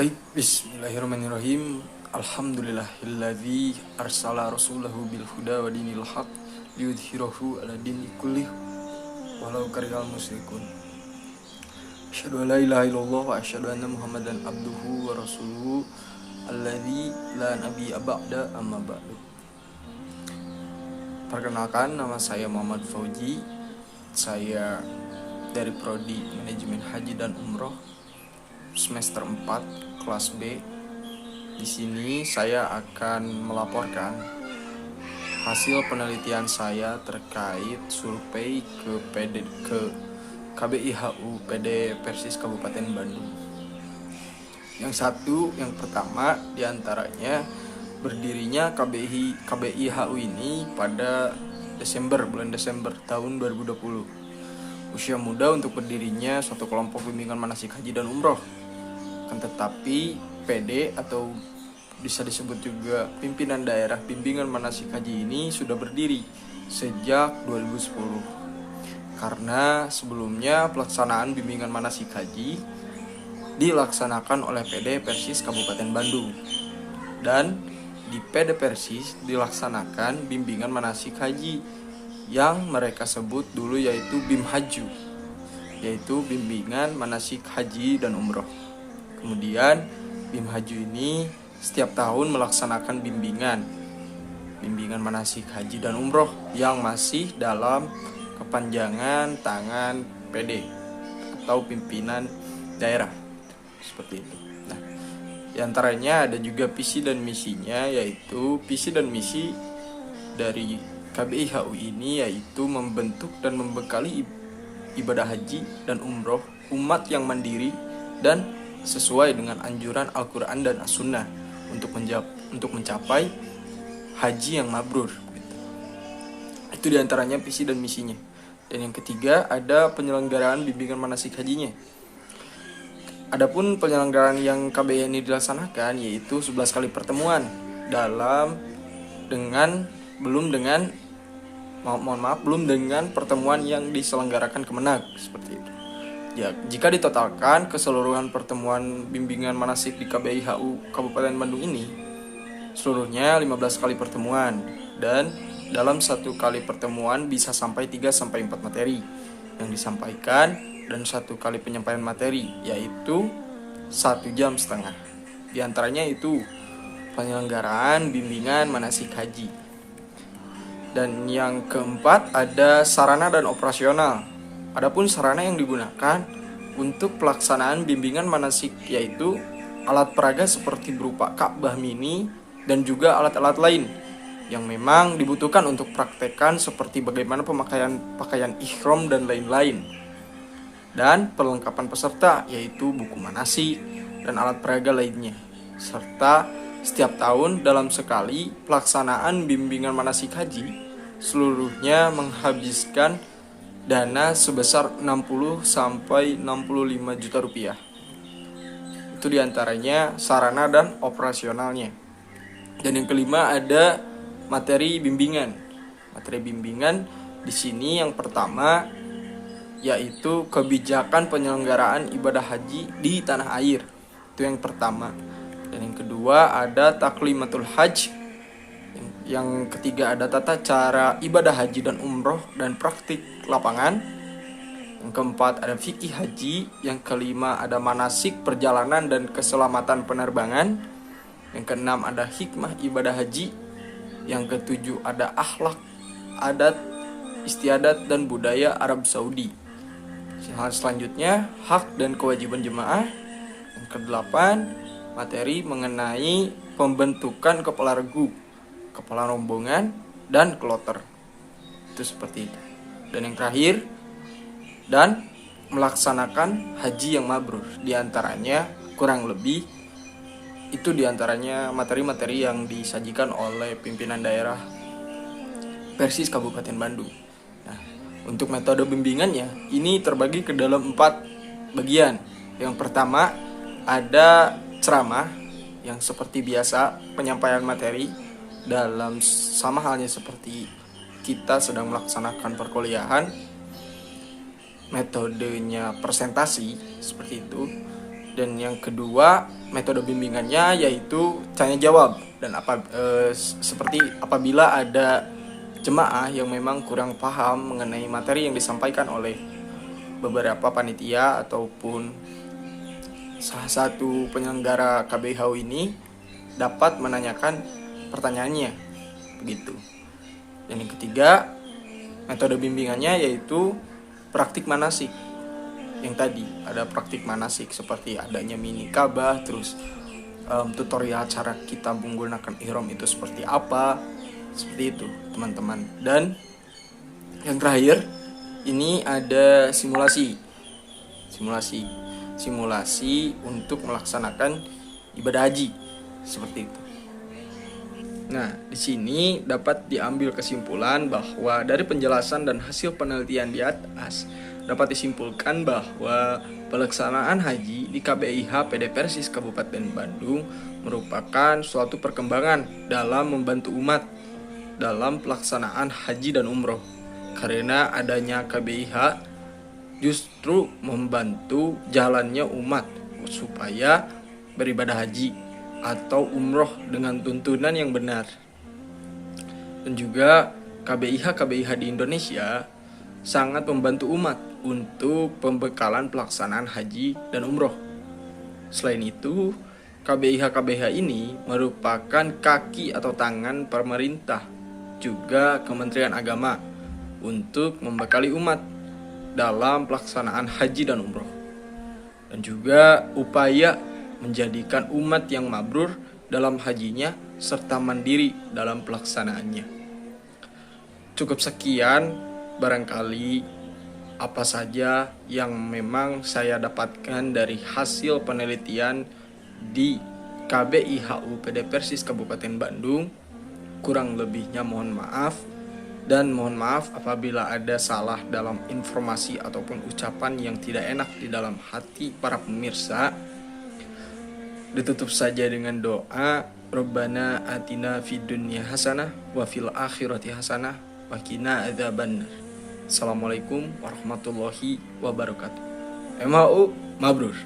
Baik, bismillahirrahmanirrahim. Alhamdulillahilladzi arsala rasulahu bil huda wa dinil haq liyudhhirahu ala dini kullih walau karihal musyrikun. Asyhadu an la ilaha illallah wa asyhadu anna Muhammadan abduhu wa rasuluhu alladzi la nabiyya ba'da amma ba'du. Perkenalkan, nama saya Muhammad Fauji. Saya dari Prodi Manajemen Haji dan Umroh semester 4 kelas B. Di sini saya akan melaporkan hasil penelitian saya terkait survei ke KBIHU PD Persis Kabupaten Bandung. Yang pertama diantaranya berdirinya KBIHU ini pada bulan Desember tahun 2020. Usia muda untuk berdirinya suatu kelompok bimbingan manasik haji dan umroh. Tetapi PD atau bisa disebut juga pimpinan daerah bimbingan manasik haji ini sudah berdiri sejak 2010. Karena sebelumnya pelaksanaan bimbingan manasik haji dilaksanakan oleh PD Persis Kabupaten Bandung. Dan di PD Persis dilaksanakan bimbingan manasik haji yang mereka sebut dulu yaitu BIMHAJU, yaitu bimbingan manasik haji dan umroh. Kemudian BIMHAJU ini setiap tahun melaksanakan bimbingan manasik haji dan umroh yang masih dalam kepanjangan tangan PD atau pimpinan daerah, seperti itu. Nah, diantaranya ada juga visi dan misinya, yaitu visi dan misi dari KBIHU ini yaitu membentuk dan membekali ibadah haji dan umroh umat yang mandiri dan sesuai dengan anjuran Al-Quran dan As-Sunnah untuk mencapai haji yang mabrur. Itu diantaranya visi dan misinya. Dan yang ketiga ada penyelenggaraan bimbingan manasik hajinya. Adapun penyelenggaraan yang KBIH ini dilaksanakan yaitu 11 kali pertemuan belum dengan pertemuan yang diselenggarakan Kemenag, seperti itu. Ya, jika ditotalkan keseluruhan pertemuan bimbingan manasik di KBIHU Kabupaten Bandung ini seluruhnya 15 kali pertemuan, dan dalam satu kali pertemuan bisa sampai 3-4 materi yang disampaikan, dan satu kali penyampaian materi yaitu 1,5 jam. Di antaranya itu penyelenggaraan bimbingan manasik haji. Dan yang keempat ada sarana dan operasional. Adapun sarana yang digunakan untuk pelaksanaan bimbingan manasik yaitu alat peraga seperti berupa Ka'bah mini dan juga alat-alat lain yang memang dibutuhkan untuk praktekan seperti bagaimana pakaian ihram dan lain-lain. Dan perlengkapan peserta yaitu buku manasik dan alat peraga lainnya. Serta setiap tahun dalam sekali pelaksanaan bimbingan manasik haji seluruhnya menghabiskan dana sebesar 60-65 juta rupiah. Itu diantaranya sarana dan operasionalnya. Dan yang kelima ada materi bimbingan. Materi bimbingan di sini yang pertama yaitu kebijakan penyelenggaraan ibadah haji di tanah air. Itu yang pertama. Dan yang kedua ada taklimatul hajj. Yang ketiga ada tata cara ibadah haji dan umroh dan praktik lapangan. Yang keempat ada fikih haji. Yang kelima ada manasik perjalanan dan keselamatan penerbangan. Yang keenam ada hikmah ibadah haji. Yang ketujuh ada akhlak, adat, istiadat dan budaya Arab Saudi. Selanjutnya hak dan kewajiban jemaah. Yang kedelapan materi mengenai pembentukan kepala regu, kepala rombongan, dan kloter. Itu seperti itu. Dan yang terakhir, dan melaksanakan haji yang mabrur. Diantaranya kurang lebih itu diantaranya materi-materi yang disajikan oleh pimpinan daerah Persis Kabupaten Bandung. Nah, untuk metode bimbingannya ini terbagi ke dalam 4 bagian. Yang pertama ada ceramah yang seperti biasa penyampaian materi dalam sama halnya seperti kita sedang melaksanakan perkuliahan, metodenya presentasi seperti itu. Dan yang kedua, metode bimbingannya yaitu tanya jawab. Dan seperti apabila ada jemaah yang memang kurang paham mengenai materi yang disampaikan oleh beberapa panitia ataupun salah satu penyelenggara KBIHAU ini, dapat menanyakan pertanyaannya, begitu. Dan yang ketiga, metode bimbingannya yaitu praktik manasik. Yang tadi ada praktik manasik seperti adanya mini kabah, terus tutorial cara kita menggunakan ihram itu seperti apa, seperti itu teman-teman. Dan yang terakhir ini ada simulasi untuk melaksanakan ibadah haji, seperti itu. Nah, di sini dapat diambil kesimpulan bahwa dari penjelasan dan hasil penelitian di atas dapat disimpulkan bahwa pelaksanaan haji di KBIH PD Persis Kabupaten Bandung merupakan suatu perkembangan dalam membantu umat dalam pelaksanaan haji dan umroh. Karena adanya KBIH justru membantu jalannya umat supaya beribadah haji atau umroh dengan tuntunan yang benar. Dan juga KBIH di Indonesia sangat membantu umat untuk pembekalan pelaksanaan haji dan umroh. Selain itu, KBIH ini merupakan kaki atau tangan pemerintah, juga Kementerian Agama, untuk membekali umat dalam pelaksanaan haji dan umroh. Dan juga upaya menjadikan umat yang mabrur dalam hajinya serta mandiri dalam pelaksanaannya. Cukup sekian barangkali apa saja yang memang saya dapatkan dari hasil penelitian di KBIHU PD Persis Kabupaten Bandung. Kurang lebihnya mohon maaf, dan mohon maaf apabila ada salah dalam informasi ataupun ucapan yang tidak enak di dalam hati para pemirsa. Ditutup saja dengan doa, Rabbana atina fid dunya hasanah wa fil akhirati hasanah wa qina adzabannar. Assalamualaikum warahmatullahi wabarakatuh. MHU mabrur.